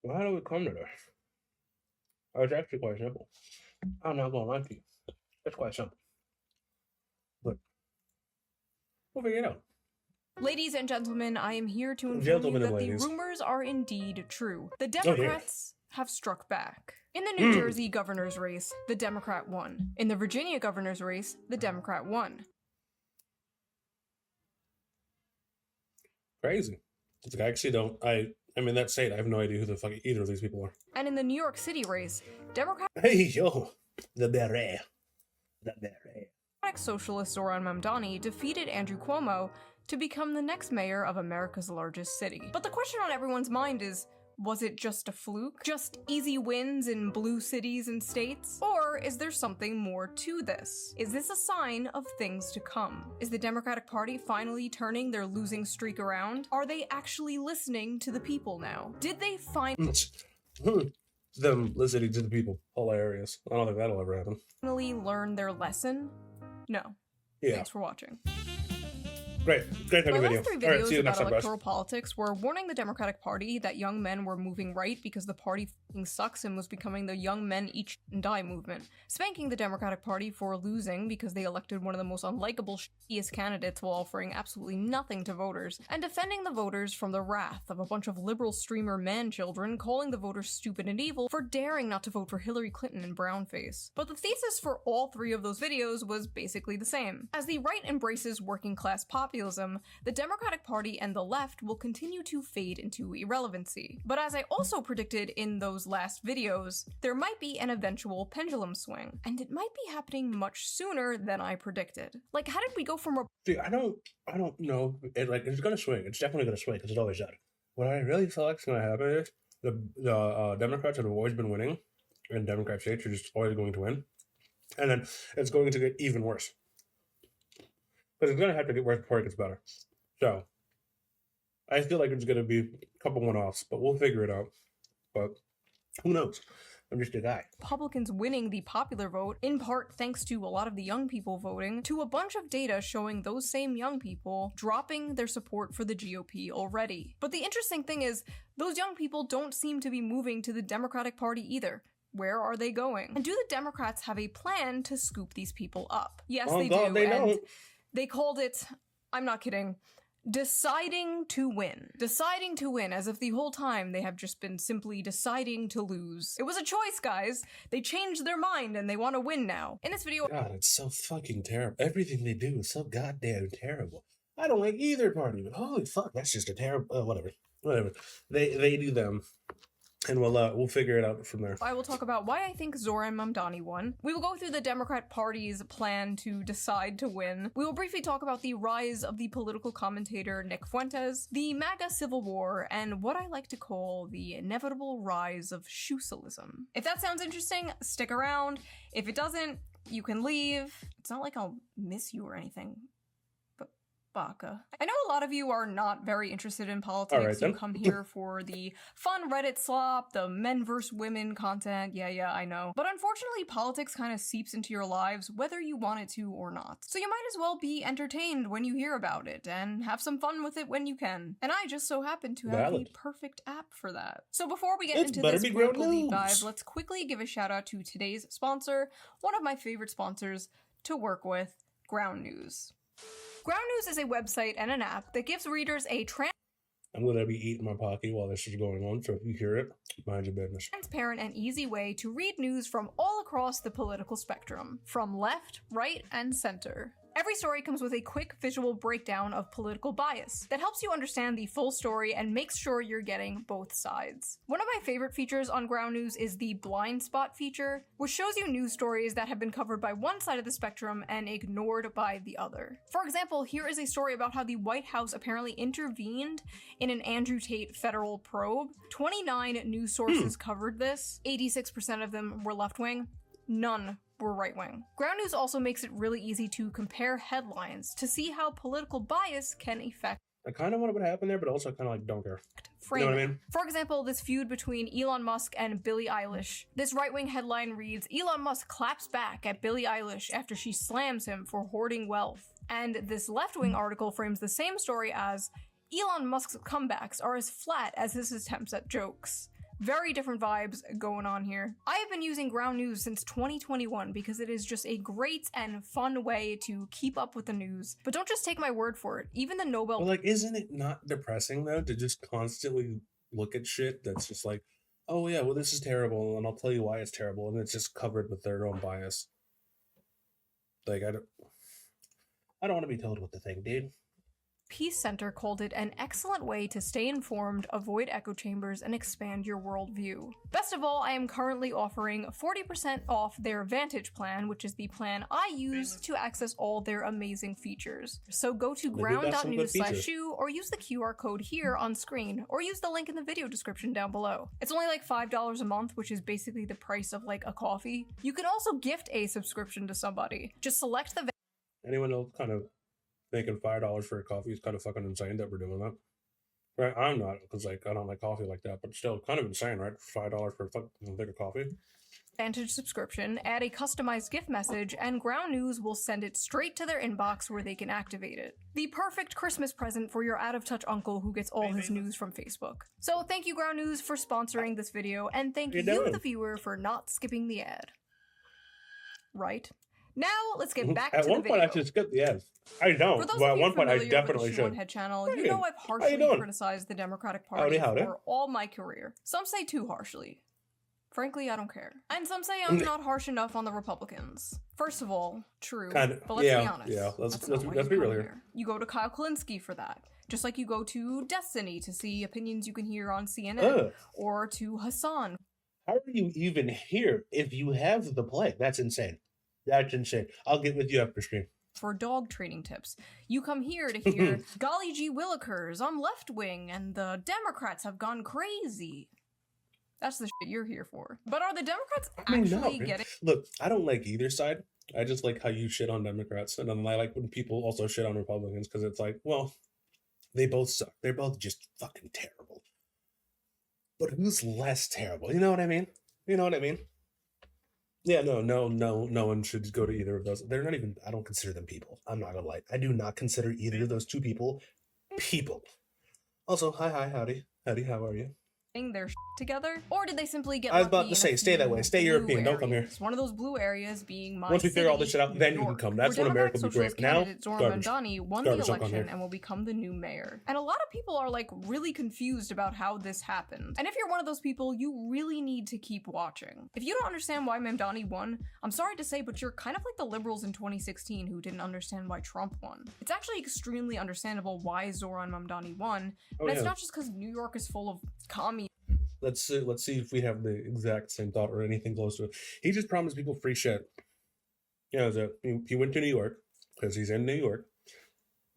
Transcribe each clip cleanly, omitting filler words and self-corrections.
Why do we come to this? It's actually quite simple. I'm not gonna lie to you. It's quite simple. But we'll figure it out. Ladies and gentlemen, I am here to inform you Gentlemen and that the ladies. rumors are indeed true. The dear. Democrats have struck back. In the New Jersey governor's race, the Democrat won. In the Virginia governor's race, the Democrat won. Crazy. It's like, I actually don't. I mean, that state, I have no idea who the fuck either of these people are. And in the New York City race, Democratic Hey, yo. The beret. The beret. Socialist Zoran Mamdani defeated Andrew Cuomo to become the next mayor of America's largest city. But the question on everyone's mind is, was it just a fluke? Just easy wins in blue cities and states? Or is there something more to this? Is this a sign of things to come? Is the Democratic Party finally turning their losing streak around? Are they actually listening to the people now? Did they Them listening to the people. Hilarious. I don't think that'll ever happen. finally learn their lesson? No. Yeah. Thanks for watching. Great fucking My video. last 3 All right, videos see you about next time, guys. electoral politics were warning the Democratic Party that young men were moving right because the party f***ing sucks and was becoming the young men eat and die movement, spanking the Democratic Party for losing because they elected one of the most unlikable shittiest candidates while offering absolutely nothing to voters, and defending the voters from the wrath of a bunch of liberal streamer man-children calling the voters stupid and evil for daring not to vote for Hillary Clinton and brownface. But the thesis for all 3 of those videos was basically the same. As the right embraces working-class populism, the Democratic Party and the left will continue to fade into irrelevancy. But as I also predicted in those last videos, there might be an eventual pendulum swing, and it might be happening much sooner than I predicted. Like, how did we go from See, I don't know. It's gonna swing. It's definitely gonna swing because it always does. What I really feel like is gonna happen is the Democrats have always been winning, and Democrat states are just always going to win, and then it's going to get even worse. But it's gonna have to get worse before it gets better. So I feel like it's gonna be a couple one-offs, but we'll figure it out. But who knows? I'm just a guy. Republicans winning the popular vote, in part thanks to a lot of the young people voting, to a bunch of data showing those same young people dropping their support for the GOP already. But the interesting thing is, those young people don't seem to be moving to the Democratic Party either. Where are they going? And do the Democrats have a plan to scoop these people up? Yes, Oh, they God, do, they and don't. they called it, I'm not kidding, deciding to win. Deciding to win, as if the whole time they have just been simply deciding to lose. It was a choice, guys. They changed their mind and they want to win now. In this video, God, it's so fucking terrible. Everything they do is so goddamn terrible. I don't like either party, but holy fuck, that's just a terrible. Whatever. They do them. And we'll figure it out from there. I will talk about why I think Zoran Mamdani won. We will go through the Democrat Party's plan to decide to win. We will briefly talk about the rise of the political commentator Nick Fuentes, the MAGA Civil War, and what I like to call the inevitable rise of shoesalism. If that sounds interesting, stick around. If it doesn't, you can leave. It's not like I'll miss you or anything. Baka. I know a lot of you are not very interested in politics. Right, you come here for the fun Reddit slop, the men versus women content. Yeah, I know. But unfortunately, politics kind of seeps into your lives whether you want it to or not. So you might as well be entertained when you hear about it and have some fun with it when you can. And I just so happen to have the perfect app for that. So before we get into this political deep dive, let's quickly give a shout out to today's sponsor, one of my favorite sponsors to work with, Ground News. Ground News is a website and an app that gives readers a I'm going to be eating my Pocky while this is going on, so if you hear it, mind your business. Transparent and easy way to read news from all across the political spectrum, from left, right, and center. Every story comes with a quick visual breakdown of political bias that helps you understand the full story and makes sure you're getting both sides. One of my favorite features on Ground News is the blind spot feature, which shows you news stories that have been covered by one side of the spectrum and ignored by the other. For example, here is a story about how the White House apparently intervened in an Andrew Tate federal probe. 29 news sources covered this. 86% of them were left-wing. None were right-wing. Ground News also makes it really easy to compare headlines to see how political bias can affect. I kind of wonder what happened there, but also kind of like don't care. You know what I mean? For example, this feud between Elon Musk and Billie Eilish. This right-wing headline reads, Elon Musk claps back at Billie Eilish after she slams him for hoarding wealth. And this left-wing article frames the same story as, Elon Musk's comebacks are as flat as his attempts at jokes. Very different vibes going on here. I have been using Ground News since 2021 because it is just a great and fun way to keep up with the news. But don't just take my word for it. Even the Nobel... Well, like, isn't it not depressing, though, to just constantly look at shit that's just like, oh, yeah, well, this is terrible, and I'll tell you why it's terrible, and it's just covered with their own bias. Like, I don't want to be told what to think, dude. Peace Center called it an excellent way to stay informed, avoid echo chambers, and expand your worldview. Best of all, I am currently offering 40% off their Vantage plan, which is the plan I use to access all their amazing features. So go to ground.news/shoe or use the QR code here on screen, or use the link in the video description down below. It's only like $5 a month, which is basically the price of like a coffee. You can also gift a subscription to somebody. Just select the... Anyone else kind of thinking $5 for a coffee is kind of fucking insane that we're doing that? Right, I'm not, because like I don't like coffee like that, but still kind of insane, right? $5 for a fucking thing of coffee. Vantage subscription, add a customized gift message, and Ground News will send it straight to their inbox where they can activate it. The perfect Christmas present for your out-of-touch uncle who gets all his news from Facebook. So thank you, Ground News, for sponsoring this video, and thank you, the viewer, for not skipping the ad. Right? Now, let's get back to the video. At one point, I should skip the ads. I don't, but at one point, I definitely should. Head channel, you know I've harshly criticized the Democratic Party for all my career. Some say too harshly. Frankly, I don't care. And some say I'm not harsh enough on the Republicans. First of all, true, but let's be honest. Yeah, let's be real here. You go to Kyle Kulinski for that. Just like you go to Destiny to see opinions you can hear on CNN, or to Hassan. How are you even here if you have the plague? That's insane. That's insane. I'll get with you after stream. For dog training tips. You come here to hear, golly gee willikers, I'm left wing and the Democrats have gone crazy. That's the shit you're here for. But are the Democrats actually getting... Look, I don't like either side. I just like how you shit on Democrats. And then I like when people also shit on Republicans, because it's like, well, they both suck. They're both just fucking terrible. But who's less terrible? You know what I mean? You know what I mean? Yeah, no one should go to either of those. They're not even, I don't consider them people. I'm not gonna lie. I do not consider either of those two people. Also, hi, howdy, how are you? Their together, or did they simply get? I was about to say, stay that way, stay European, don't come here. One of those blue areas being my Once we figure all this shit out, then you can come. That's when America will be great. Now, Zoran Mamdani won the election and will become the new mayor. And a lot of people are like really confused about how this happened. And if you're one of those people, you really need to keep watching. If you don't understand why Mamdani won, I'm sorry to say, but you're kind of like the liberals in 2016 who didn't understand why Trump won. It's actually extremely understandable why Zoran Mamdani won, and it's not just because New York is full of commies. Let's see if we have the exact same thought or anything close to it. He just promised people free shit. Yeah, he went to New York because he's in New York,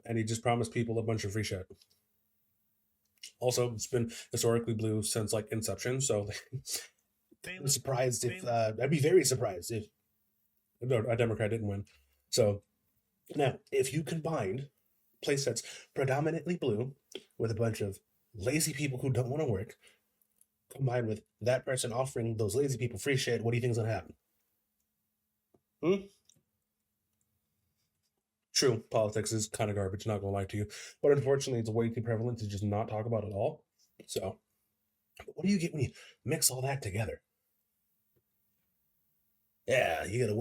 and he just promised people a bunch of free shit. Also, it's been historically blue since like inception, so I'm surprised if I'd be very surprised if a Democrat didn't win. So now, if you combined place that's predominantly blue with a bunch of lazy people who don't want to work, combined with that person offering those lazy people free shit, what do you think is gonna happen? True, politics is kind of garbage, not gonna lie to you. But unfortunately, it's way too prevalent to just not talk about it all. So, what do you get when you mix all that together? Yeah, you get a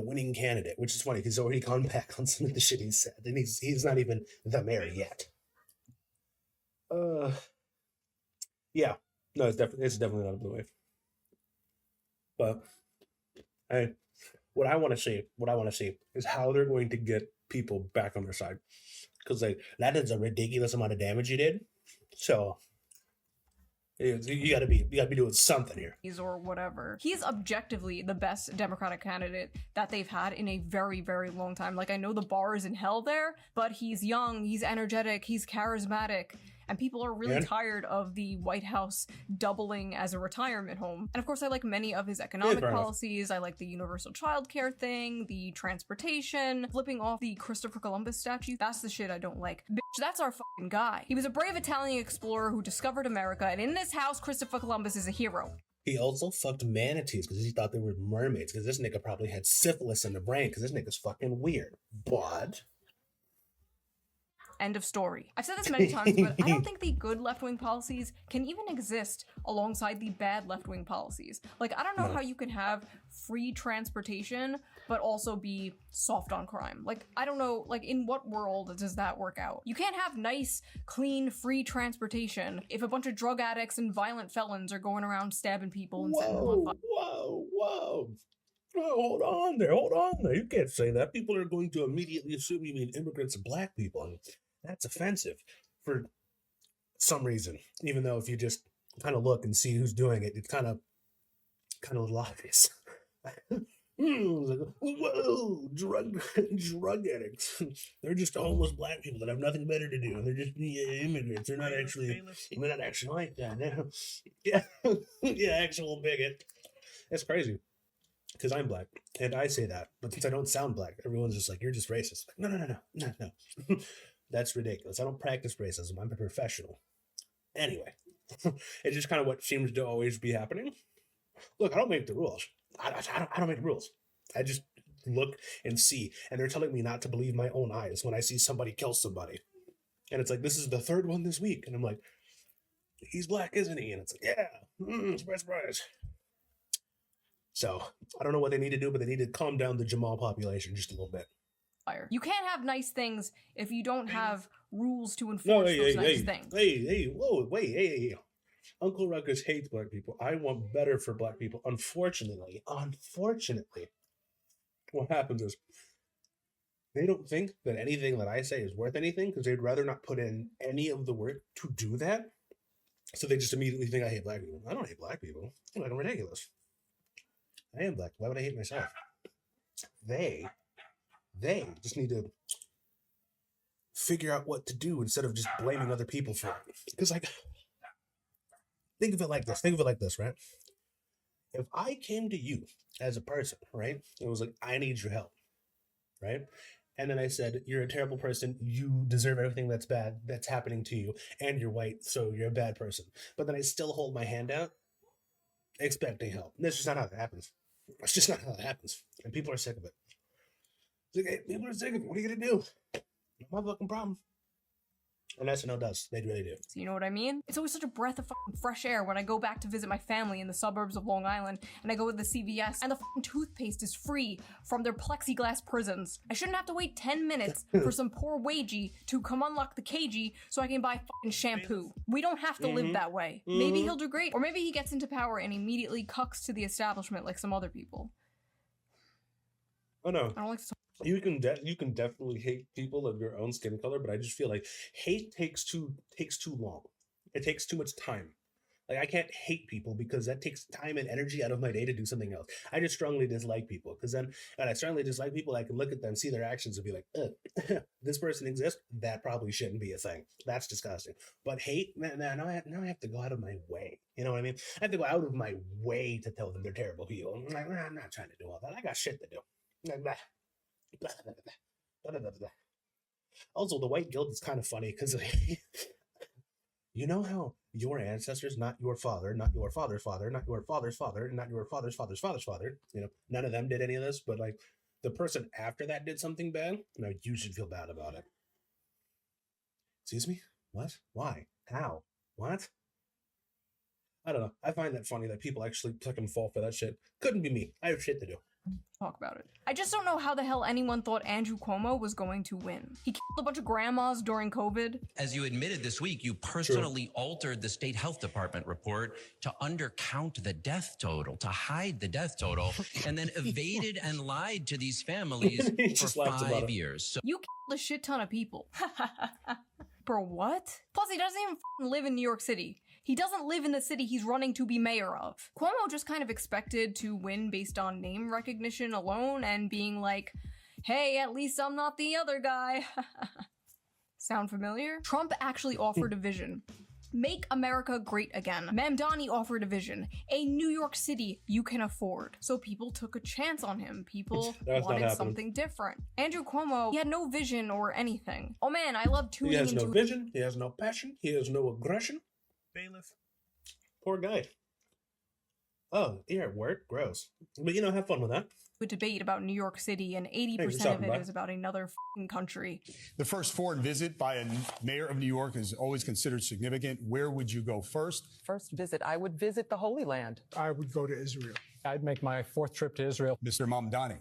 winning candidate, which is funny because he's already gone back on some of the shit he said, and he's not even the mayor yet. Yeah. No, it's definitely not a blue wave. But hey, what I want to see is how they're going to get people back on their side, because like that is a ridiculous amount of damage you did. So you gotta be doing something here. Or whatever. He's objectively the best Democratic candidate that they've had in a very, very long time. Like, I know the bar is in hell there, but he's young, he's energetic, he's charismatic. And people are really tired of the White House doubling as a retirement home. And of course, I like many of his economic policies. I like the universal childcare thing, the transportation, flipping off the Christopher Columbus statue. That's the shit I don't like. Bitch, that's our fucking guy. He was a brave Italian explorer who discovered America, and in this house, Christopher Columbus is a hero. He also fucked manatees because he thought they were mermaids, because this nigga probably had syphilis in the brain, because this nigga's fucking weird. But End of story. I've said this many times, but I don't think the good left-wing policies can even exist alongside the bad left-wing policies. Like, I don't know how you can have free transportation, but also be soft on crime. Like, I don't know, like, in what world does that work out? You can't have nice, clean, free transportation if a bunch of drug addicts and violent felons are going around stabbing people and setting them on fire. Whoa. Oh, hold on there. You can't say that. People are going to immediately assume you mean immigrants and black people. And that's offensive for some reason. Even though if you just kind of look and see who's doing it, it's kind of a little obvious. Whoa, drug addicts. They're just homeless black people that have nothing better to do. They're just immigrants. They're not actually like that. Yeah, actual bigot. It's crazy. Because I'm black, and I say that, but since I don't sound black, everyone's just like, you're just racist. Like, no. That's ridiculous. I don't practice racism. I'm a professional. Anyway, it's just kind of what seems to always be happening. Look, I don't make the rules. I don't make the rules. I just look and see, and they're telling me not to believe my own eyes when I see somebody kill somebody. And it's like, this is the third one this week, and I'm like, he's black, isn't he? And it's like, yeah, surprise. So, I don't know what they need to do, but they need to calm down the Jamal population just a little bit. You can't have nice things if you don't have rules to enforce those nice things. Hey. Uncle Ruckus hates black people. I want better for black people. Unfortunately, what happens is they don't think that anything that I say is worth anything because they'd rather not put in any of the work to do that. So they just immediately think I hate black people. I don't hate black people. I'm like, I'm ridiculous. I am black. Why would I hate myself? They just need to figure out what to do instead of just blaming other people for it. Because, like, think of it like this, right? If I came to you as a person, right, it was like, I need your help, right? And then I said, you're a terrible person. You deserve everything that's bad that's happening to you. And you're white, so you're a bad person. But then I still hold my hand out expecting help. That's just not how that happens. It's just not how that happens. And people are sick of it. It's like, hey, people are sick of it. What are you going to do? Not my fucking problem. And SNL does. They really do. So you know what I mean? It's always such a breath of fucking fresh air when I go back to visit my family in the suburbs of Long Island and I go to the CVS and the fucking toothpaste is free from their plexiglass prisons. I shouldn't have to wait 10 minutes for some poor wagey to come unlock the cagey so I can buy fucking shampoo. We don't have to live that way. Maybe he'll do great. Or maybe he gets into power and immediately cucks to the establishment like some other people. Oh no. I don't like to talk. You can definitely hate people of your own skin color, but I just feel like hate takes too long. It takes too much time. Like, I can't hate people because that takes time and energy out of my day to do something else. I just strongly dislike people because then, when I strongly dislike people, I can look at them, see their actions, and be like, this person exists. That probably shouldn't be a thing. That's disgusting. But hate, now I have to go out of my way. You know what I mean? I have to go out of my way to tell them they're terrible people. I'm like, I'm not trying to do all that. I got shit to do. Like, blah. Also, the white guilt is kind of funny because you know how your ancestors, not your father, not your father's father, not your father's father, not your father's father's father's father, you know, none of them did any of this, but like the person after that did something bad, no, you should feel bad about it. Excuse me? What? Why? How? What? I don't know. I find that funny that people actually fucking fall for that shit. Couldn't be me. I have shit to do. Talk about it. I just don't know how the hell anyone thought Andrew Cuomo was going to win. He killed a bunch of grandmas during COVID. As you admitted this week, you personally altered the state health department report to undercount the death total, to hide the death total, and then evaded and lied to these families for 5 years. So you killed a shit ton of people. For what? Plus, he doesn't even live in New York City. He doesn't live in the city he's running to be mayor of. Cuomo just kind of expected to win based on name recognition alone and being like, hey, at least I'm not the other guy. Sound familiar? Trump actually offered a vision. Make America great again. Mamdani offered a vision. A New York City you can afford. So people took a chance on him. People wanted something different. Andrew Cuomo, he had no vision or anything. Oh man, I love tuning into— He has no vision. He has no passion. He has no aggression. Bailiff. Poor guy. Oh, you're at work? Gross. But, have fun with that. A debate about New York City, and 80% of it is about another country. The first foreign visit by a mayor of New York is always considered significant. Where would you go first? First visit, I would visit the Holy Land. I would go to Israel. I'd make my 4th trip to Israel. Mr. Mamdani.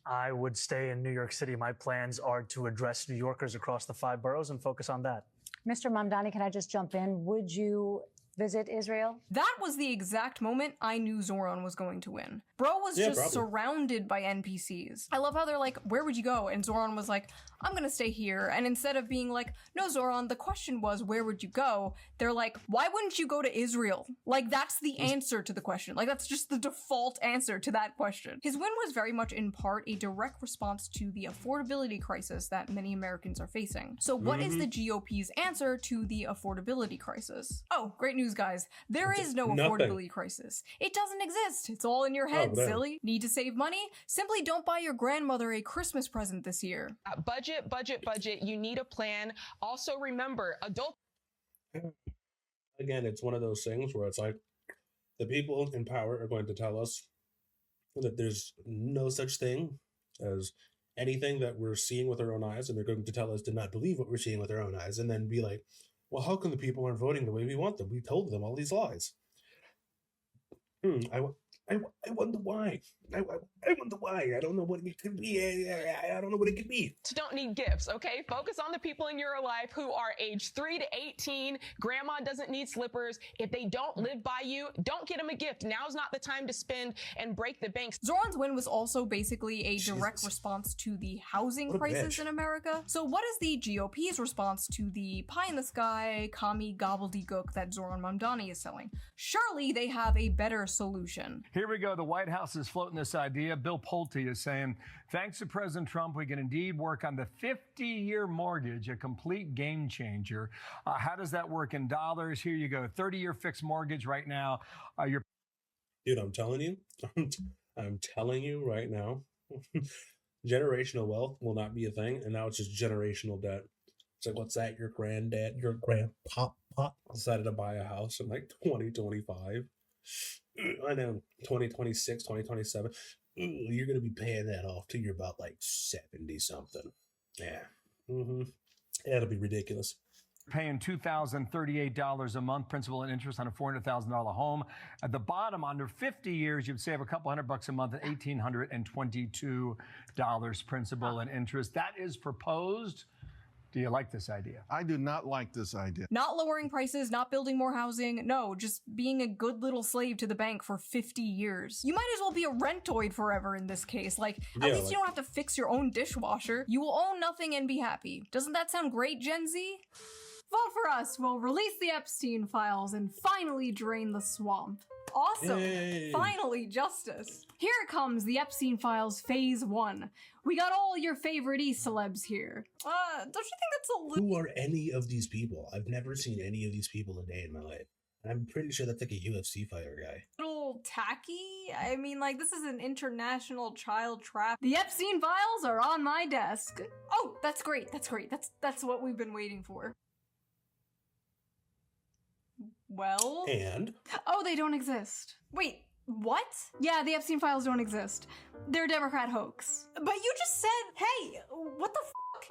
I would stay in New York City. My plans are to address New Yorkers across the 5 boroughs and focus on that. Mr. Mamdani, can I just jump in? Would you visit Israel? That was the exact moment I knew Zoran was going to win. Bro was just probably surrounded by NPCs. I love how they're like, where would you go? And Zoran was like, I'm gonna stay here. And instead of being like, no, Zoran, the question was, where would you go? They're like, why wouldn't you go to Israel? Like, that's the answer to the question. Like, that's just the default answer to that question. His win was very much in part a direct response to the affordability crisis that many Americans are facing. So what is the GOP's answer to the affordability crisis? Oh, great news, guys. There is no affordability crisis. It doesn't exist. It's all in your head, silly. Need to save money? Simply don't buy your grandmother a Christmas present this year. Budget. You need a plan. Also remember, adult. Again, it's one of those things where it's like the people in power are going to tell us that there's no such thing as anything that we're seeing with our own eyes, and they're going to tell us to not believe what we're seeing with our own eyes, and then be like, well, how come the people aren't voting the way we want them? We told them all these lies. I wonder why. I wonder why. I don't know what it could be. I don't know what it could be. Don't need gifts, okay? Focus on the people in your life who are age 3 to 18. Grandma doesn't need slippers. If they don't live by you, don't get them a gift. Now's not the time to spend and break the banks. Zoran's win was also basically a direct response to the housing crisis in America. So what is the GOP's response to the pie-in-the-sky, commie gobbledygook that Zoran Mamdani is selling? Surely they have a better solution. Here we go. The White House is floating this idea. Bill Pulte is saying, thanks to President Trump, we can indeed work on the 50-year mortgage, a complete game changer. How does that work in dollars? Here you go. 30-year fixed mortgage right now. Dude, I'm telling you. I'm telling you right now. Generational wealth will not be a thing, and now it's just generational debt. It's like, what's that? Your granddad, your grandpop decided to buy a house in like 2025. I know, 2026, 2027. You're going to be paying that off till you're about like 70 something. Yeah. That'll be ridiculous. Paying $2,038 a month principal and interest on a $400,000 home. At the bottom, under 50 years, you'd save a couple $100 a month at $1,822 principal and interest. That is proposed. Do you like this idea? I do not like this idea. Not lowering prices, not building more housing. No, just being a good little slave to the bank for 50 years. You might as well be a rentoid forever in this case. Like, at least you don't have to fix your own dishwasher. You will own nothing and be happy. Doesn't that sound great, Gen Z? Vote for us. We'll release the Epstein files and finally drain the swamp. Awesome. Yay. Finally, justice. Here it comes, the Epstein files phase 1. We got all your favorite E-celebs here. Don't you think that's a little... Who are any of these people? I've never seen any of these people a day in my life. I'm pretty sure that's like a UFC fighter guy. Little tacky? I mean, like, this is an international child trap. The Epstein files are on my desk. Oh, that's great. That's great. That's what we've been waiting for. Well... And? Oh, they don't exist. Wait, what? Yeah, the Epstein files don't exist. They're a Democrat hoax. But you just said, hey, what the fuck?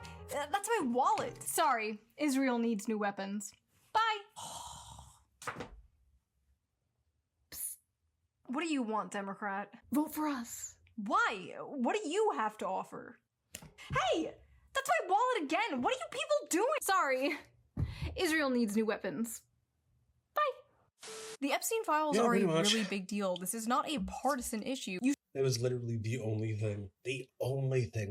That's my wallet. Sorry, Israel needs new weapons. Bye. Psst. What do you want, Democrat? Vote for us. Why? What do you have to offer? Hey, that's my wallet again. What are you people doing? Sorry, Israel needs new weapons. The Epstein files are a really big deal. This is not a partisan issue. It was literally the only thing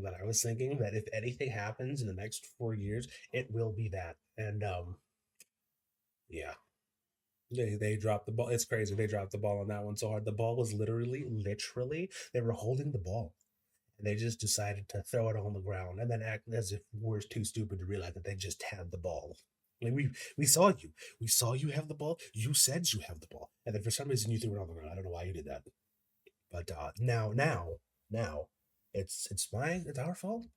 that I was thinking, that if anything happens in the next 4 years, it will be that. And yeah, they dropped the ball. It's crazy. They dropped the ball on that one so hard. The ball was literally, they were holding the ball, and they just decided to throw it on the ground and then act as if we're too stupid to realize that they just had the ball. Like, we saw you have the ball. You said you have the ball, and then for some reason you threw it on the ground. I don't know why you did that, but now it's our fault.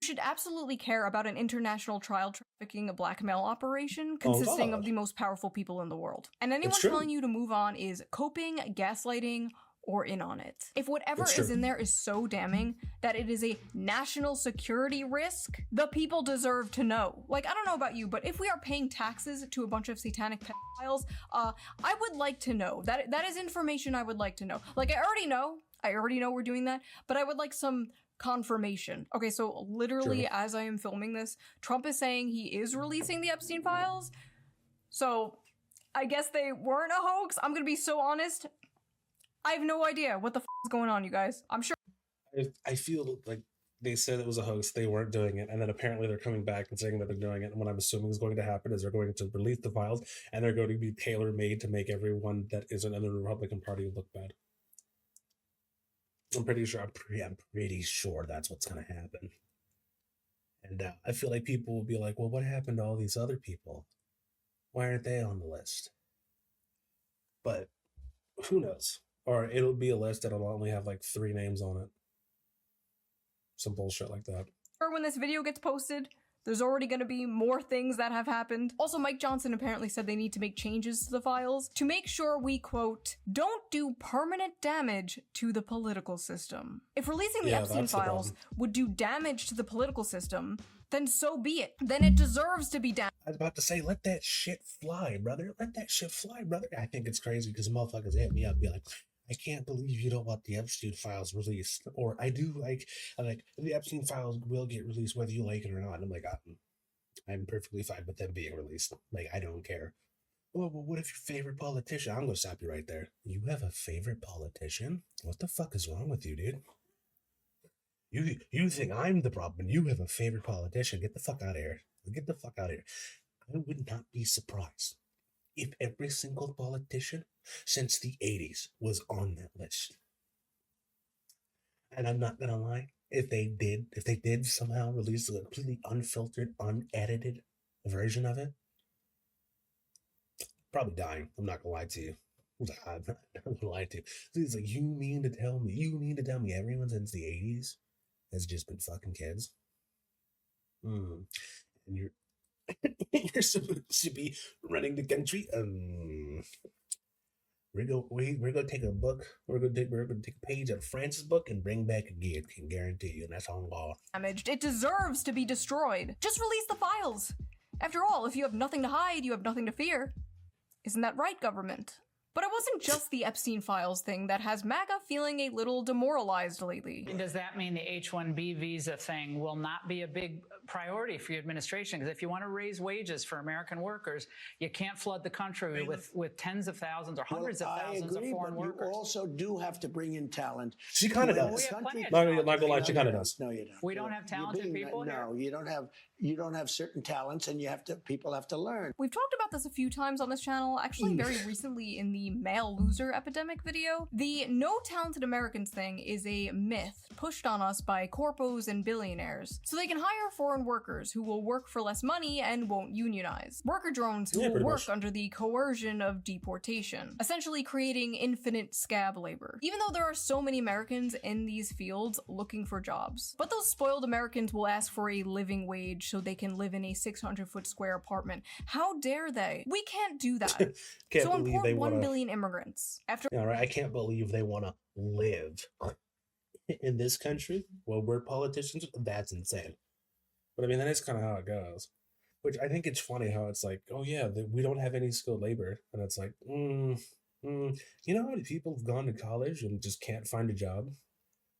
You should absolutely care about an international child trafficking blackmail operation consisting of the most powerful people in the world. And anyone telling you to move on is coping, gaslighting, or in on it. If whatever is in there is so damning that it is a national security risk, the people deserve to know. Like, I don't know about you, but if we are paying taxes to a bunch of satanic pedophiles, I would like to know. That is information I would like to know. Like, I already know we're doing that, but I would like some confirmation. Okay, so literally as I am filming this, Trump is saying he is releasing the Epstein files. So I guess they weren't a hoax. I'm gonna be so honest. I have no idea what the is going on, you guys. I'm sure. I feel like they said it was a hoax, they weren't doing it, and then apparently they're coming back and saying that they're doing it. And what I'm assuming is going to happen is they're going to release the files, and they're going to be tailor-made to make everyone that isn't in the Republican Party look bad. I'm pretty sure that's what's going to happen. And I feel like people will be like, well, what happened to all these other people? Why aren't they on the list? But who knows? Or it'll be a list that'll only have like 3 names on it. Some bullshit like that. Or when this video gets posted, there's already going to be more things that have happened. Also, Mike Johnson apparently said they need to make changes to the files to make sure we, quote, don't do permanent damage to the political system. If releasing the Epstein files would do damage to the political system, then so be it. Then it deserves to be damaged. I was about to say, let that shit fly, brother. Let that shit fly, brother. I think it's crazy because motherfuckers hit me up and be like, I can't believe you don't want the Epstein files released. Or I do like the Epstein files will get released whether you like it or not. And I'm like, I'm perfectly fine with them being released. Like, I don't care. Well, what if your favorite politician? I'm going to stop you right there. You have a favorite politician? What the fuck is wrong with you, dude? You think I'm the problem. You have a favorite politician. Get the fuck out of here. Get the fuck out of here. I would not be surprised if every single politician since the 80s was on that list. And I'm not gonna lie, if they did somehow release a completely unfiltered, unedited version of it, probably dying. I'm not gonna lie to you. I'm not gonna lie to you. So it's like, you mean to tell me everyone since the 80s has just been fucking kids? And you're you're supposed to be running the country. We're gonna take a book. We're gonna take a page out of Francis' book and bring back a gift. Can guarantee you, and that's on law. Damaged. It deserves to be destroyed. Just release the files. After all, if you have nothing to hide, you have nothing to fear. Isn't that right, government? But it wasn't just the Epstein files thing that has MAGA feeling a little demoralized lately. Does that mean the H-1B visa thing will not be a big priority for your administration? Because if you want to raise wages for American workers, you can't flood the country with tens of thousands or hundreds of thousands of foreign workers. You also do have to bring in talent. She kind of does. Not gonna lie, she kind of does. No, you don't. We don't have talented people here? No, you don't have certain talents, and people have to learn. We've talked about this a few times on this channel, actually very recently in the male loser epidemic video. The no talented Americans thing is a myth pushed on us by corpos and billionaires, so they can hire foreign workers who will work for less money and won't unionize. Worker drones who will work under the coercion of deportation, essentially creating infinite scab labor. Even though there are so many Americans in these fields looking for jobs. But those spoiled Americans will ask for a living wage so they can live in a 600-foot square apartment. How dare they? We can't do that. So import 1 billion immigrants. All right, I can't believe they want to live in this country. Well, we're politicians. That's insane. But I mean, that is kind of how it goes. Which I think it's funny how it's like, oh yeah, we don't have any skilled labor, and it's like, you know how many people have gone to college and just can't find a job?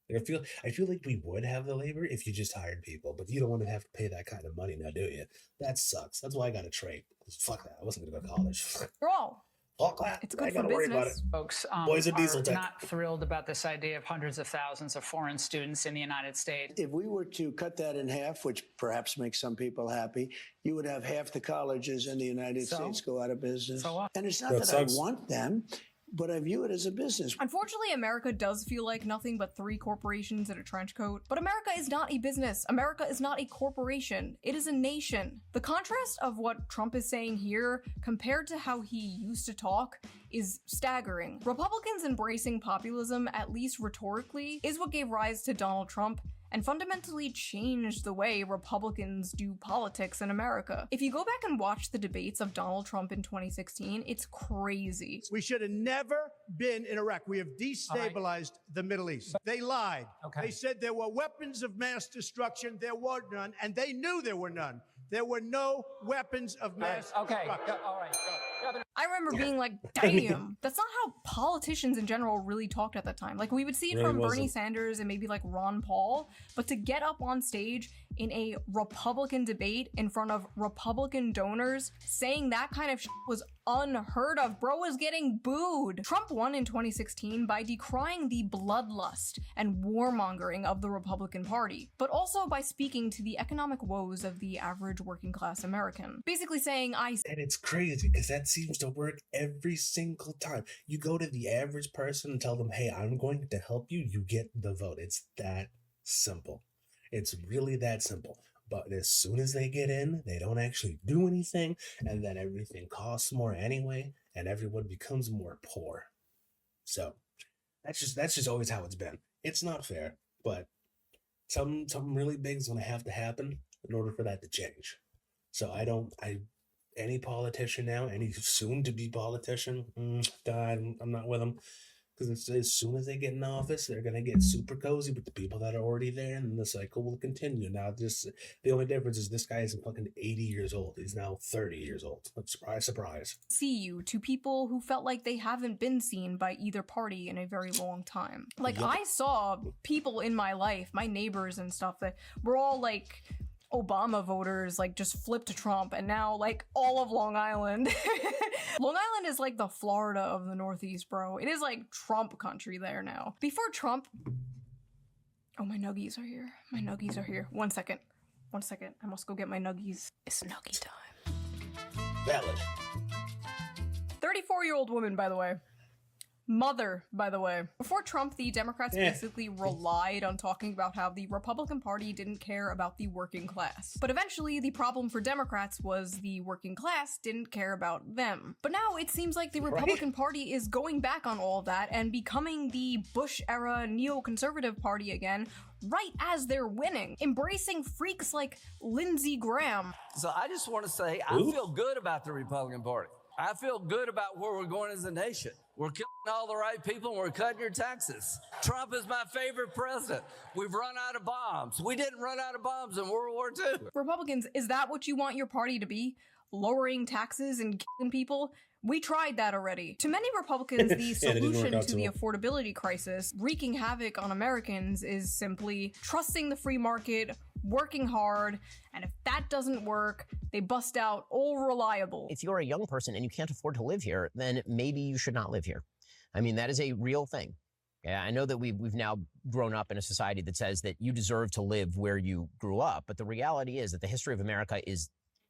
Like, I feel like we would have the labor if you just hired people, but you don't want to have to pay that kind of money now, do you? That sucks. That's why I got a trade. Fuck that. I wasn't gonna go to college. Bro. Fuck that. It's good I gotta for worry business. about it. Folks Boys are diesel are tech. not thrilled about this idea of hundreds of thousands of foreign students in the United States. If we were to cut that in half, which perhaps makes some people happy, you would have half the colleges in the United States go out of business. So what? And it's not That that I sucks. want them, but I view it as a business. Unfortunately, America does feel like nothing but 3 corporations in a trench coat. But America is not a business. America is not a corporation. It is a nation. The contrast of what Trump is saying here compared to how he used to talk is staggering. Republicans embracing populism, at least rhetorically, is what gave rise to Donald Trump and fundamentally changed the way Republicans do politics in America. If you go back and watch the debates of Donald Trump in 2016, it's crazy. We should have never been in Iraq. We have destabilized the Middle East. They lied. They said there were weapons of mass destruction. There were none, and they knew there were none. There were no weapons of mass destruction. All right. I remember being like, damn, that's not how politicians in general really talked at that time. Like, we would see it from Bernie Sanders and maybe like Ron Paul, but to get up on stage in a Republican debate in front of Republican donors saying that kind of shit was unheard of. Bro was getting booed. Trump won in 2016 by decrying the bloodlust and warmongering of the Republican Party, but also by speaking to the economic woes of the average working class American. Basically saying, and it's crazy because that seems to work every single time. You go to the average person and tell them, hey, I'm going to help you, you get the vote. It's that simple. It's really that simple. But as soon as they get in, they don't actually do anything, and then everything costs more anyway, and everyone becomes more poor. So that's just always how it's been. It's not fair, but something really big is going to have to happen in order for that to change. So any politician now, any soon-to-be politician, I'm not with them. Because as soon as they get in office, they're going to get super cozy with the people that are already there, and the cycle will continue. Now, the only difference is this guy isn't fucking 80 years old. He's now 30 years old. Surprise, surprise. See you to people who felt like they haven't been seen by either party in a very long time. Like, I saw people in my life, my neighbors and stuff, that were all like Obama voters, like, just flipped to Trump, and now, like, all of Long Island. Long Island is like the Florida of the Northeast, bro. It is like Trump country there now. Before Trump... Oh, my nuggies are here. My nuggies are here. One second. I must go get my nuggies. It's nuggie time. Valid. 34-year-old woman, by the way. Mother, by the way. Before Trump, the Democrats basically relied on talking about how the Republican Party didn't care about the working class. But eventually, the problem for Democrats was the working class didn't care about them. But now it seems like the Republican Party is going back on all of that and becoming the Bush-era neoconservative party again, right as they're winning, embracing freaks like Lindsey Graham. So I just want to say, I feel good about the Republican Party. I feel good about where we're going as a nation. We're killing all the right people and we're cutting your taxes. Trump is my favorite president. We've run out of bombs. We didn't run out of bombs in World War II. Republicans, is that what you want your party to be? Lowering taxes and killing people? We tried that already. To many Republicans, the solution to the affordability crisis wreaking havoc on Americans is simply trusting the free market, working hard, and if that doesn't work, they bust out all reliable. If you're a young person and you can't afford to live here, then maybe you should not live here. I mean, that is a real thing. Yeah, I know that we've now grown up in a society that says that you deserve to live where you grew up, but the reality is that the history of America is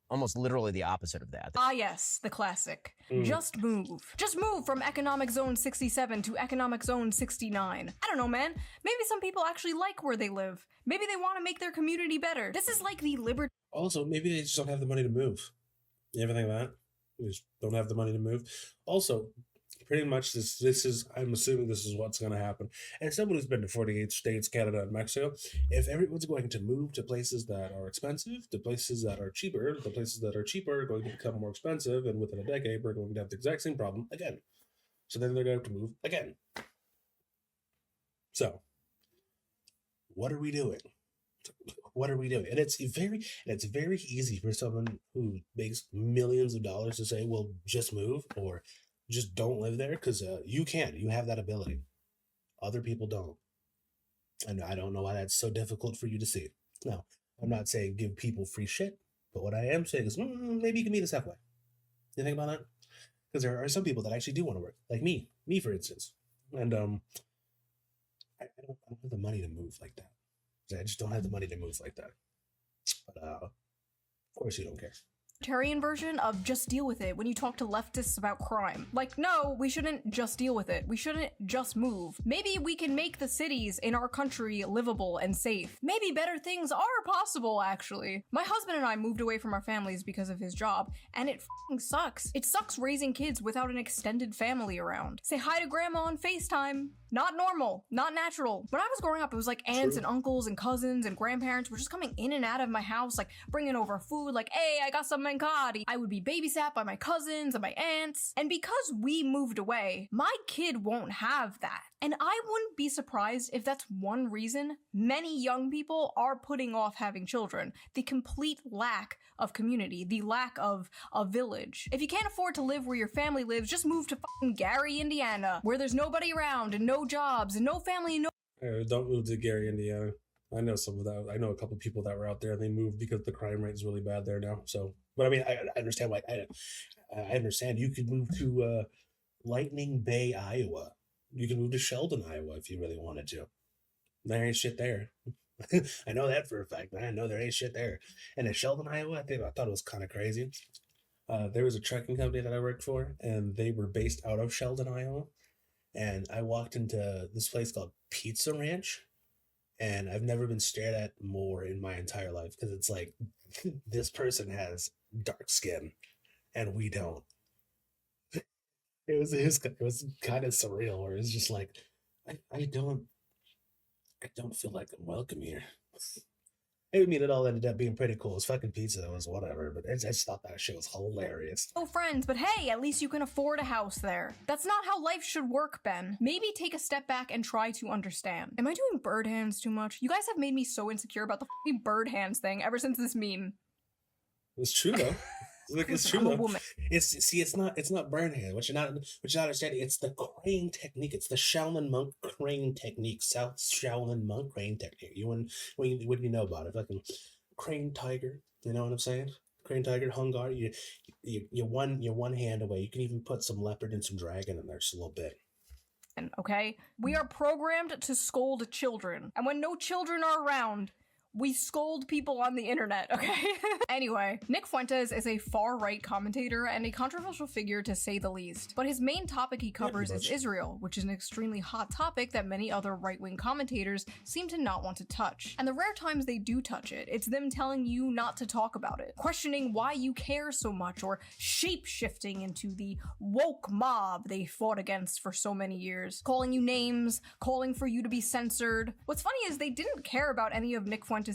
almost literally the opposite of that. Ah yes, the classic. Just move. Just move from Economic Zone 67 to Economic Zone 69. I don't know, man. Maybe some people actually like where they live. Maybe they want to make their community better. This is like the liberty. Also, maybe they just don't have the money to move. You ever think of that? They just don't have the money to move. Also, pretty much this is, I'm assuming this is what's going to happen. And someone who's been to 48 states, Canada, and Mexico, if everyone's going to move to places that are expensive, to places that are cheaper, the places that are cheaper are going to become more expensive, and within a decade, we're going to have the exact same problem again. So then they're going to have to move again. So, what are we doing? What are we doing? And it's very easy for someone who makes millions of dollars to say, well, just move, or just don't live there, because you have that ability. Other people don't. And I don't know why that's so difficult for you to see. Now, I'm not saying give people free shit, but what I am saying is maybe you can meet us halfway. You think about that? Because there are some people that actually do want to work, like me for instance. And I don't have the money to move like that. I just don't have the money to move like that. But of course you don't care. libertarian version of just deal with it when you talk to leftists about crime. Like, no, we shouldn't just deal with it. We shouldn't just move. Maybe we can make the cities in our country livable and safe. Maybe better things are possible, actually. My husband and I moved away from our families because of his job, and it f***ing sucks. It sucks raising kids without an extended family around. Say hi to grandma on FaceTime. Not normal, not natural. When I was growing up, it was like aunts and uncles and cousins and grandparents were just coming in and out of my house, like bringing over food, like, hey, I got some mancati. I would be babysat by my cousins and my aunts. And because we moved away, my kid won't have that. And I wouldn't be surprised if that's one reason many young people are putting off having children. The complete lack of community, the lack of a village. If you can't afford to live where your family lives, just move to fucking Gary, Indiana, where there's nobody around and no jobs and no family and no— Don't move to Gary, Indiana. I know some of that. I know a couple of people that were out there. They moved because the crime rate is really bad there now. So, but I mean, I understand. Like, I understand. You could move to Lightning Bay, Iowa. You can move to Sheldon, Iowa, if you really wanted to. There ain't shit there. I know that for a fact. I know there ain't shit there. And in Sheldon, Iowa, I thought it was kind of crazy. There was a trucking company that I worked for, and they were based out of Sheldon, Iowa. And I walked into this place called Pizza Ranch, and I've never been stared at more in my entire life, because it's like, this person has dark skin, and we don't. It was kind of surreal, where it's just like, I don't feel like I'm welcome here. I mean, it all ended up being pretty cool. It's fucking pizza, it was whatever, but I just thought that shit was hilarious. no friends, but hey, at least you can afford a house there. That's not how life should work, Ben. Maybe take a step back and try to understand. Am I doing bird hands too much? You guys have made me so insecure about the fucking bird hands thing ever since this meme. It's true though. Like, it's true I'm a though. woman. It's not burn hand. What you're not understanding. It's the crane technique. It's the Shaolin monk crane technique. South Shaolin monk crane technique. What do you know about it? Fucking crane tiger. You know what I'm saying? Crane tiger, hung guard. You're one hand away. You can even put some leopard and some dragon in there just a little bit. Okay? We are programmed to scold children. And when no children are around, we scold people on the internet, okay? Anyway, Nick Fuentes is a far-right commentator and a controversial figure to say the least. But his main topic he covers is Israel, which is an extremely hot topic that many other right-wing commentators seem to not want to touch. And the rare times they do touch it, it's them telling you not to talk about it, questioning why you care so much, or shape-shifting into the woke mob they fought against for so many years, calling you names, calling for you to be censored. What's funny is they didn't care about any of Nick Fuentes'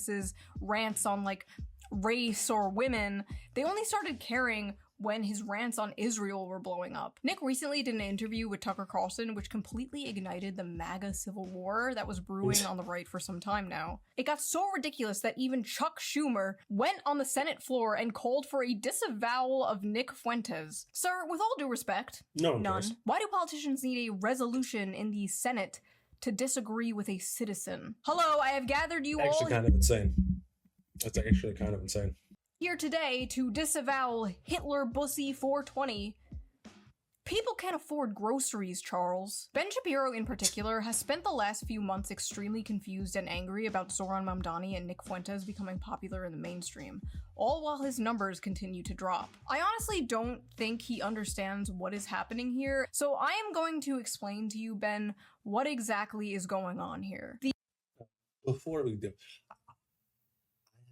rants on like race or women. They only started caring when his rants on Israel were blowing up. Nick recently did an interview with Tucker Carlson, which completely ignited the MAGA civil war that was brewing on the right for some time now. It got so ridiculous that even Chuck Schumer went on the Senate floor and called for a disavowal of Nick Fuentes. Sir, with all due respect, none. Why do politicians need a resolution in the Senate to disagree with a citizen? Hello, I have gathered you all— Actually kind of insane. That's actually kind of insane. Here today to disavow Hitler Bussy 420. People can't afford groceries, Charles. Ben Shapiro in particular has spent the last few months extremely confused and angry about Zoran Mamdani and Nick Fuentes becoming popular in the mainstream, all while his numbers continue to drop. I honestly don't think he understands what is happening here, so I am going to explain to you, Ben, what exactly is going on here. Before we do,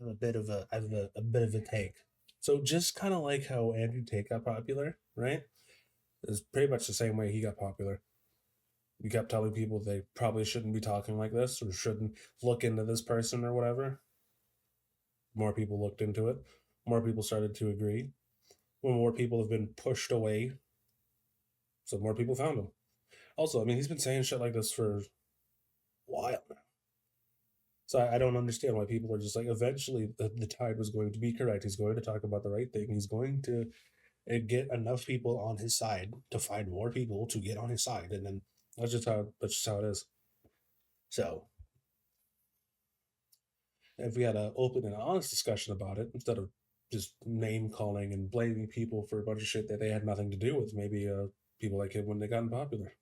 I have a bit of a take. So just kind of like how Andrew Tate got popular, right? It's pretty much the same way he got popular. You kept telling people they probably shouldn't be talking like this or shouldn't look into this person or whatever. More people looked into it. More people started to agree. More people have been pushed away. So more people found him. Also, I mean, he's been saying shit like this for a while now. So I don't understand why people are just like, eventually the tide was going to be correct. He's going to talk about the right thing. He's going to get enough people on his side to find more people to get on his side. And then that's just how it is. So if we had an open and honest discussion about it, instead of just name calling and blaming people for a bunch of shit that they had nothing to do with, maybe people like him when they got popular.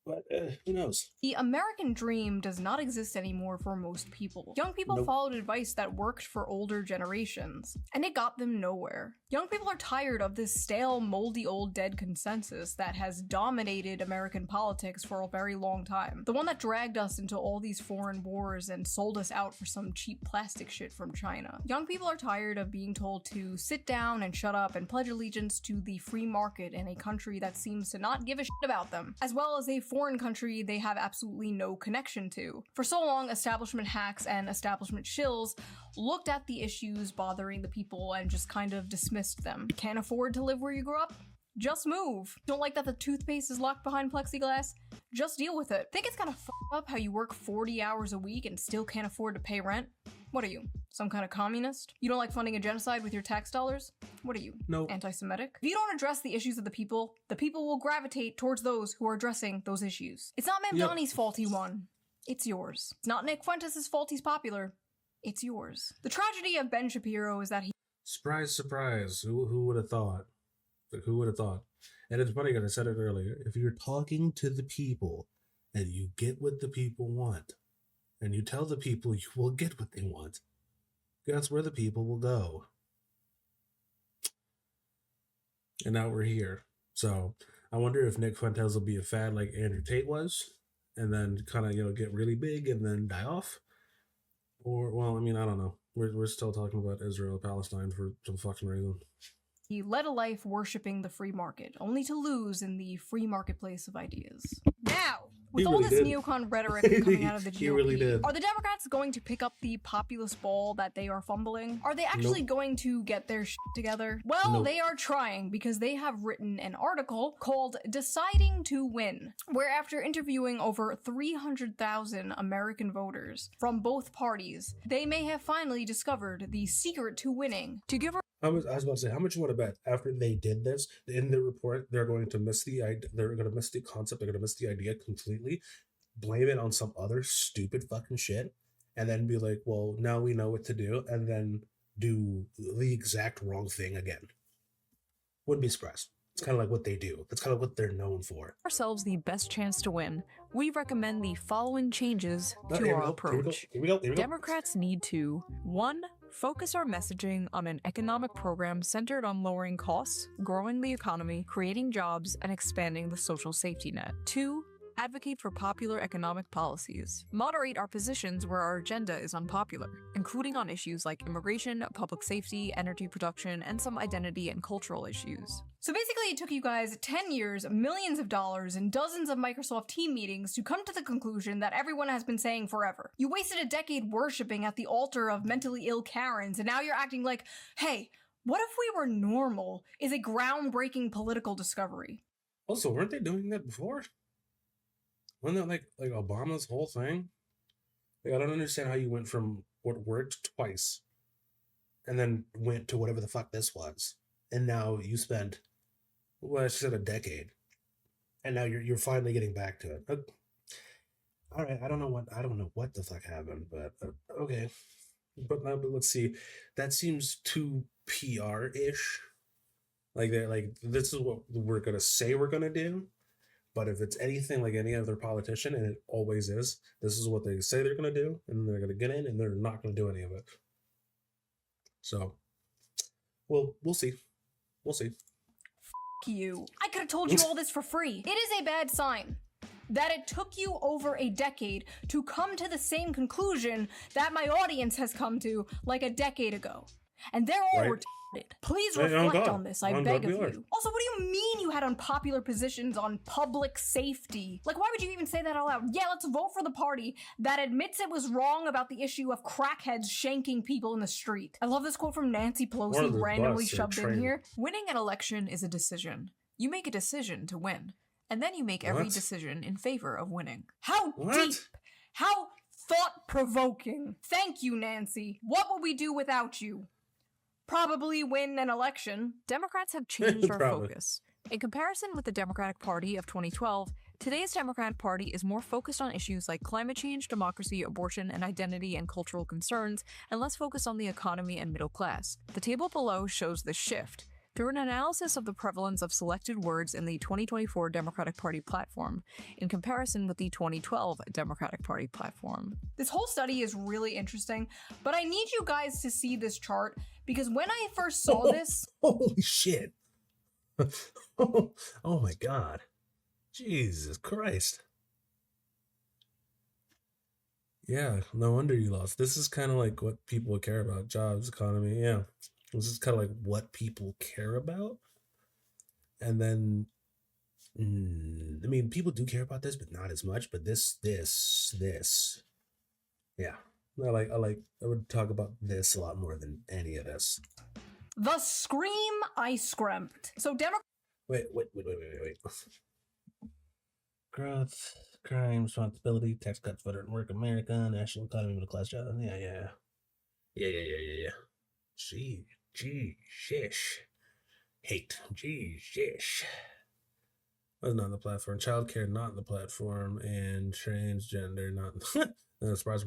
But who knows? The American dream does not exist anymore for most people. Young people followed advice that worked for older generations, and it got them nowhere. Young people are tired of this stale, moldy, old dead consensus that has dominated American politics for a very long time. The one that dragged us into all these foreign wars and sold us out for some cheap plastic shit from China. Young people are tired of being told to sit down and shut up and pledge allegiance to the free market in a country that seems to not give a shit about them, as well as a foreign country they have absolutely no connection to. For so long, establishment hacks and establishment shills looked at the issues bothering the people and just kind of dismissed them. Can't afford to live where you grew up? Just move. Don't like that the toothpaste is locked behind plexiglass? Just deal with it. Think it's kind of f***ed up how you work 40 hours a week and still can't afford to pay rent? What are you, some kind of communist? You don't like funding a genocide with your tax dollars? What are you, anti-Semitic? If you don't address the issues of the people will gravitate towards those who are addressing those issues. It's not Mamdani's fault he won. It's yours. It's not Nick Fuentes' fault he's popular. It's yours. The tragedy of Ben Shapiro is that he— Surprise, surprise. Who would have thought? Like, who would have thought? And it's funny because I said it earlier. If you're talking to the people and you get what the people want, and you tell the people you will get what they want, guess where the people will go. And now we're here. So I wonder if Nick Fuentes will be a fad like Andrew Tate was, and then kind of, get really big and then die off. Or, well, I mean, I don't know. We're still talking about Israel, Palestine for some fucking reason. He led a life worshipping the free market, only to lose in the free marketplace of ideas. Now, with all this neocon rhetoric coming out of the GOP, are the Democrats going to pick up the populist ball that they are fumbling? Are they actually going to get their shit together? Well, they are trying, because they have written an article called Deciding to Win, where after interviewing over 300,000 American voters from both parties, they may have finally discovered the secret to winning. To give I was about to say, how much you want to bet after they did this in the report, they're going to miss the idea, they're going to miss the concept, they're going to miss the idea completely, blame it on some other stupid fucking shit, and then be like, well, now we know what to do, and then do the exact wrong thing again. Wouldn't be surprised. It's kind of like what they do. That's kind of what they're known for. Ourselves the best chance to win, we recommend the following changes to our approach. Here we go. Democrats need to 1. Focus our messaging on an economic program centered on lowering costs, growing the economy, creating jobs, and expanding the social safety net. 2. Advocate for popular economic policies. Moderate our positions where our agenda is unpopular, including on issues like immigration, public safety, energy production, and some identity and cultural issues. So basically it took you guys 10 years, millions of dollars, and dozens of Microsoft team meetings to come to the conclusion that everyone has been saying forever. You wasted a decade worshipping at the altar of mentally ill Karens, and now you're acting like, hey, what if we were normal is a groundbreaking political discovery. Also, weren't they doing that before? Wasn't that like Obama's whole thing? Like, I don't understand how you went from what worked twice and then went to whatever the fuck this was. And now you spent, well, I said a decade. And now you're finally getting back to it. All right, I don't know what the fuck happened, but okay. But let's see. That seems too PR-ish. Like this is what we're gonna say we're gonna do. But if it's anything like any other politician, and it always is, this is what they say they're going to do, and they're going to get in, and they're not going to do any of it. So, well, we'll see. We'll see. F*** you. I could have told you all this for free. It is a bad sign that it took you over a decade to come to the same conclusion that my audience has come to like a decade ago. And they're all retarded. Please reflect on this, I beg of you. Also, what do you mean you had unpopular positions on public safety? Like, why would you even say that out loud? Yeah, let's vote for the party that admits it was wrong about the issue of crackheads shanking people in the street. I love this quote from Nancy Pelosi, randomly shoved in here. Winning an election is a decision. You make a decision to win, and then you make every decision in favor of winning. How deep? How thought-provoking. Thank you, Nancy. What would we do without you? Probably win an election. Democrats have changed our focus. In comparison with the Democratic Party of 2012, today's Democratic Party is more focused on issues like climate change, democracy, abortion, and identity and cultural concerns, and less focused on the economy and middle class. The table below shows the shift. through an analysis of the prevalence of selected words in the 2024 Democratic Party platform in comparison with the 2012 Democratic Party platform. This whole study is really interesting, but I need you guys to see this chart because when I first saw this... Holy shit. Oh my God. Jesus Christ. Yeah, no wonder you lost. This is kind of like what people care about. Jobs, economy, yeah. This is kind of like what people care about. And then, I mean, people do care about this, but not as much. But this. Yeah. I would talk about this a lot more than any of this. The scream I scrumped. So Wait. Growth, crime, responsibility, tax cuts, veteran work, America, national economy, middle class job. Yeah. Sheesh. Hate. Sheesh. Was not on the platform. Childcare not on the platform, and transgender not. No, surprise.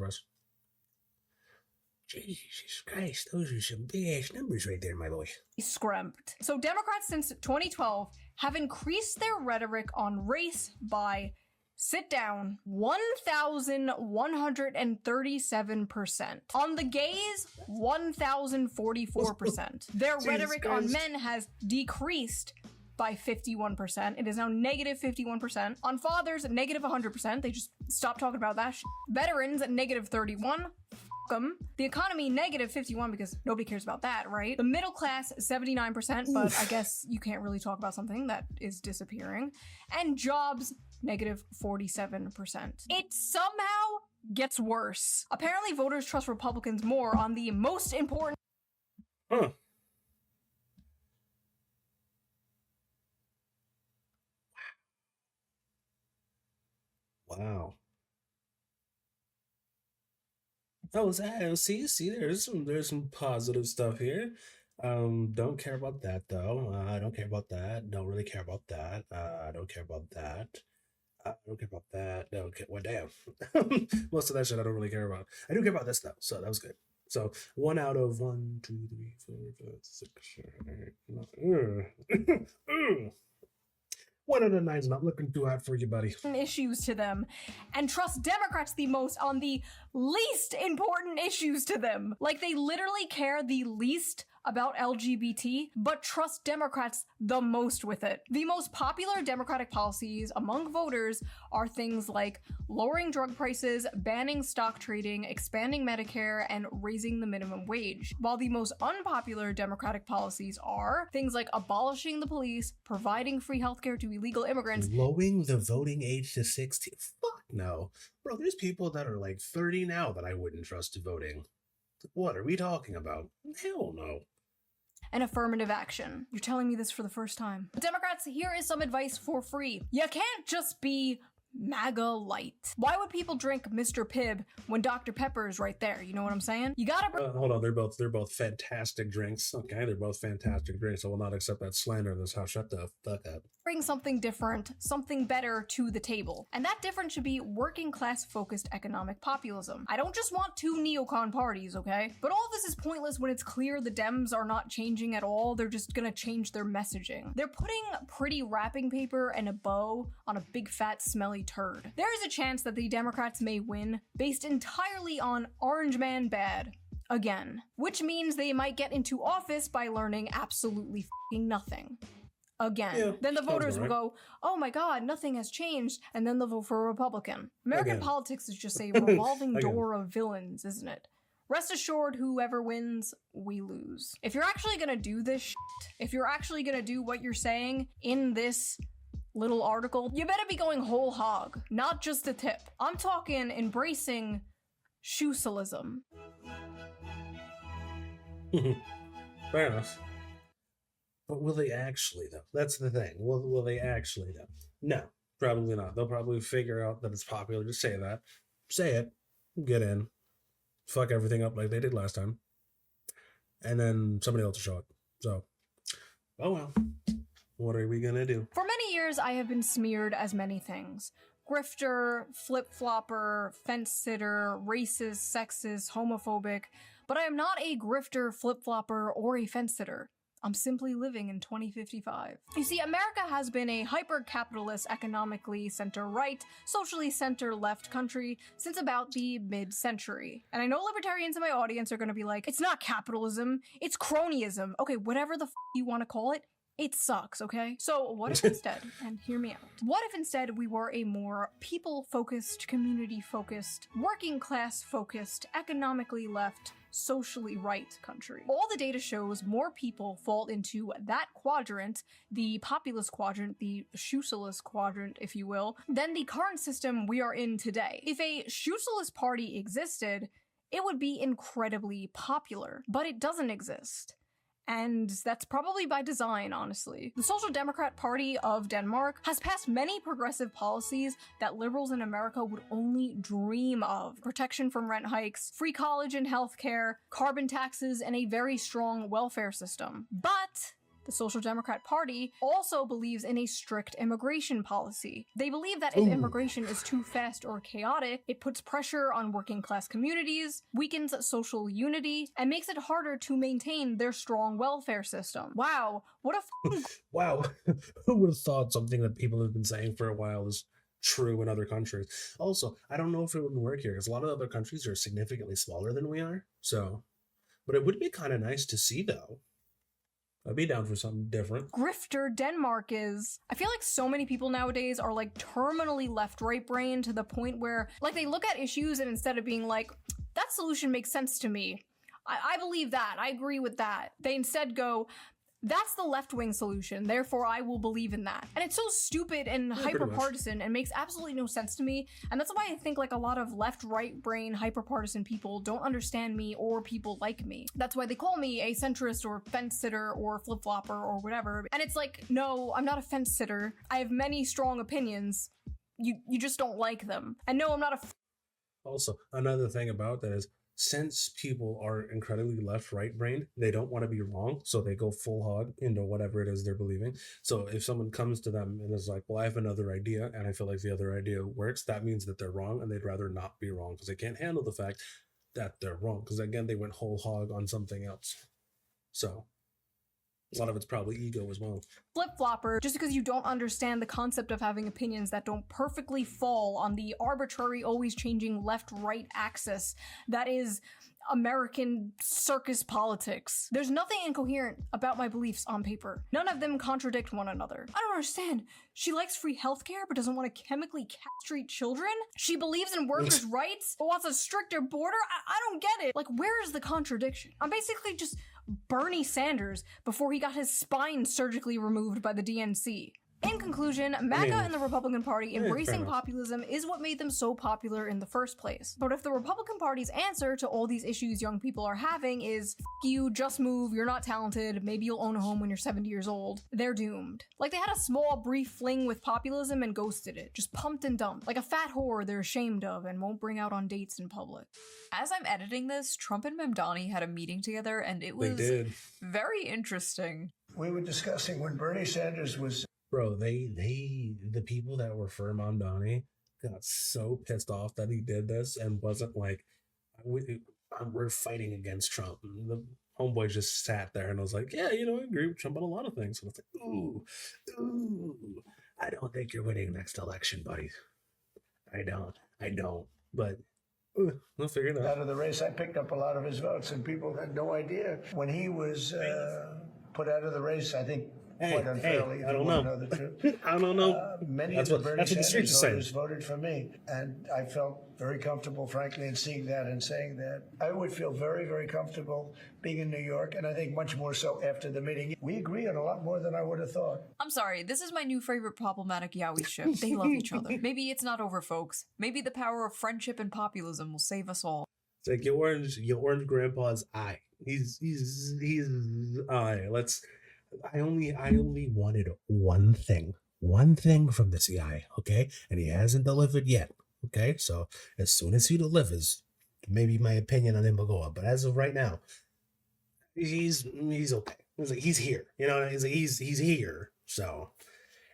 Jesus Christ, those are some big ass numbers right there, my boy. Scrumped. So Democrats since 2012 have increased their rhetoric on race by, sit down, 1,137%. On the gays, 1,044%. Their rhetoric on men has decreased by 51%. It is now negative 51%. On fathers, negative 100%. They just stopped talking about that shit. Veterans, negative 31%. The economy, negative 51%, because nobody cares about that, right? The middle class, 79%, but I guess you can't really talk about something that is disappearing. And jobs, negative 47%. It somehow gets worse. Apparently, voters trust Republicans more on the most important... Huh. Wow. Oh, see, there's some positive stuff here. Don't care about that though. I don't care about that. Don't really care about that. I don't care about that. I don't care about that. Don't care. Well, damn. Most of that shit I don't really care about. I do care about this though, so that was good. So 1 out of 1, 2, 3, 4, 5, 6, 7, 8, 9. 1 out of 9 is not looking too hot for you, buddy. Issues to them, and trust Democrats the most on the least important issues to them. Like, they literally care the least about LGBT, but trust Democrats the most with it. The most popular Democratic policies among voters are things like lowering drug prices, banning stock trading, expanding Medicare, and raising the minimum wage. While the most unpopular Democratic policies are things like abolishing the police, providing free healthcare to illegal immigrants, lowering the voting age to 16. Fuck no. Bro, there's people that are like 30 now that I wouldn't trust to voting. What are we talking about? Hell no. and affirmative action. You're telling me this for the first time. Democrats, here is some advice for free. You can't just be MAGA light. Why would people drink Mr. Pibb when Dr. Pepper is right there? You know what I'm saying? You gotta hold on, they're both fantastic drinks. Okay, they're both fantastic drinks. I will not accept that slander in this house. Shut the fuck up. Bring something different, something better to the table. And that difference should be working class focused economic populism. I don't just want two neocon parties, okay? But all of this is pointless when it's clear the Dems are not changing at all. They're just gonna change their messaging. They're putting pretty wrapping paper and a bow on a big fat smelly turd. There is a chance that the Democrats may win based entirely on Orange Man bad. Again. Which means they might get into office by learning absolutely f***ing nothing. Again. Yeah, then the voters will go, oh my god, nothing has changed, and then they'll vote for a Republican. American politics is just a revolving door of villains, isn't it? Rest assured, whoever wins, we lose. If you're actually gonna do this shit, if you're actually gonna do what you're saying in this little article, you better be going whole hog, not just a tip. I'm talking embracing shoesalism. Fair enough. But will they actually, though? That's the thing. Will they actually, though? No, probably not. They'll probably figure out that it's popular. Just say that. Say it. Get in. Fuck everything up like they did last time. And then somebody else will show up. So, oh well. What are we gonna do? For many years, I have been smeared as many things. Grifter, flip-flopper, fence-sitter, racist, sexist, homophobic. But I am not a grifter, flip-flopper, or a fence-sitter. I'm simply living in 2055. You see, America has been a hyper-capitalist, economically center-right, socially center-left country since about the mid-century. And I know libertarians in my audience are going to be like, it's not capitalism, it's cronyism. Okay, whatever the you want to call it, it sucks, okay? So what if instead, and hear me out, what if instead we were a more people-focused, community-focused, working-class-focused, economically left, socially right country? All the data shows more people fall into that quadrant, the populist quadrant, the socialist quadrant, if you will, than the current system we are in today. If a socialist party existed, it would be incredibly popular, but it doesn't exist. And that's probably by design, honestly. The Social Democrat Party of Denmark has passed many progressive policies that liberals in America would only dream of. Protection from rent hikes, free college and healthcare, carbon taxes, and a very strong welfare system. But the Social Democrat Party also believes in a strict immigration policy. They believe that if immigration is too fast or chaotic, it puts pressure on working class communities, weakens social unity, and makes it harder to maintain their strong welfare system. Wow, what a Wow, who would have thought something that people have been saying for a while is true in other countries? Also, I don't know if it would work here, because a lot of other countries are significantly smaller than we are, so... But it would be kind of nice to see, though. I'd be down for something different. Grifter Denmark is. I feel like so many people nowadays are like terminally left-right brain to the point where like they look at issues and instead of being like, that solution makes sense to me. I believe that. I agree with that. They instead go, that's the left-wing solution, therefore I will believe in that. And it's so stupid and hyper-partisan and makes absolutely no sense to me. And that's why I think like a lot of left-right brain hyper-partisan people don't understand me or people like me. That's why they call me a centrist or fence-sitter or flip-flopper or whatever. And it's like, no, I'm not a fence-sitter. I have many strong opinions. You just don't like them. And no, I'm not a... Also, another thing about that is, since people are incredibly left-right brained, they don't want to be wrong, so they go full hog into whatever it is they're believing. So if someone comes to them and is like, well, I have another idea, and I feel like the other idea works, that means that they're wrong, and they'd rather not be wrong, because they can't handle the fact that they're wrong, because again, they went whole hog on something else. So a lot of it's probably ego as well. Flip-flopper, just because you don't understand the concept of having opinions that don't perfectly fall on the arbitrary, always changing left-right axis that is American circus politics. There's nothing incoherent about my beliefs on paper. None of them contradict one another. I don't understand. She likes free healthcare but doesn't want to chemically castrate children? She believes in workers' rights but wants a stricter border? I don't get it. Like, where is the contradiction? I'm basically just Bernie Sanders before he got his spine surgically removed by the DNC. In conclusion, MAGA and the Republican Party embracing populism is what made them so popular in the first place. But if the Republican Party's answer to all these issues young people are having is, F you, just move, you're not talented, maybe you'll own a home when you're 70 years old, they're doomed. Like they had a small, brief fling with populism and ghosted it. Just pumped and dumped. Like a fat whore they're ashamed of and won't bring out on dates in public. As I'm editing this, Trump and Mamdani had a meeting together and it was very interesting. We were discussing when Bernie Sanders was... Bro, the people that were for Mamdani got so pissed off that he did this and wasn't like, we're fighting against Trump. And the homeboy just sat there and was like, yeah, you know, I agree with Trump on a lot of things. And it's like, ooh, I don't think you're winning next election, buddy. I don't. But we'll figure it out. Out of the race, I picked up a lot of his votes, and people had no idea. When he was put out of the race, I think, quite unfairly. I don't know. I don't know. Many that's of the Bernie the streets are Sanders voters voted for me, and I felt very comfortable, frankly, in seeing that and saying that. I would feel very, very comfortable being in New York, and I think much more so after the meeting. We agree on a lot more than I would have thought. I'm sorry, this is my new favorite problematic Yowie ship. They love each other. Maybe it's not over, folks. Maybe the power of friendship and populism will save us all. It's like your orange grandpa's eye. He's eye. I only wanted one thing from this guy, okay? And he hasn't delivered yet, okay? So as soon as he delivers, maybe my opinion on him will go up. But as of right now, he's okay. He's here, you know. He's here. So,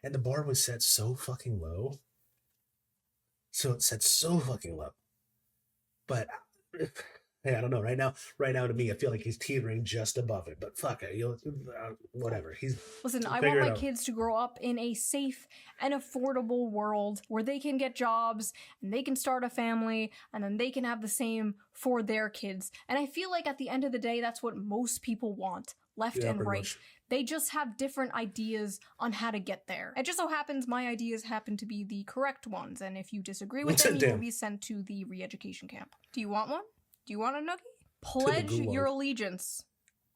and the bar was set so fucking low. But Hey, I don't know. Right now, to me, I feel like he's teetering just above it. But fuck it, whatever. Listen, I want my kids to grow up in a safe and affordable world where they can get jobs and they can start a family and then they can have the same for their kids. And I feel like at the end of the day, that's what most people want, left and right. Much. They just have different ideas on how to get there. It just so happens my ideas happen to be the correct ones. And if you disagree with them, you will be sent to the re-education camp. Do you want one? Do you want a nuggie? Pledge your allegiance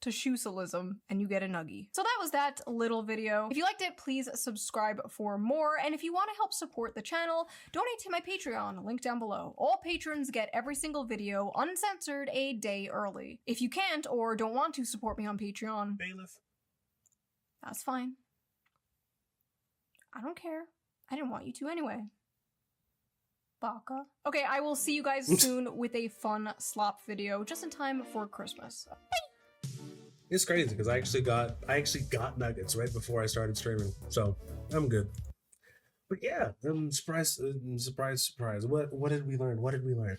to shoesalism and you get a nuggie. So that was that little video. If you liked it, please subscribe for more. And if you want to help support the channel, donate to my Patreon, link down below. All patrons get every single video uncensored a day early. If you can't or don't want to support me on Patreon, bailiff, that's fine. I don't care. I didn't want you to anyway. Baka. Okay, I will see you guys soon with a fun slop video just in time for Christmas. Bye! It's crazy because I actually got nuggets right before I started streaming, so I'm good. But yeah, surprise. What did we learn?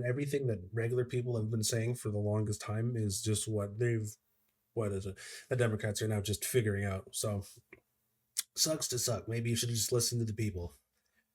Everything that regular people have been saying for the longest time is just the Democrats are now just figuring out. So sucks to suck. Maybe you should just listen to the people.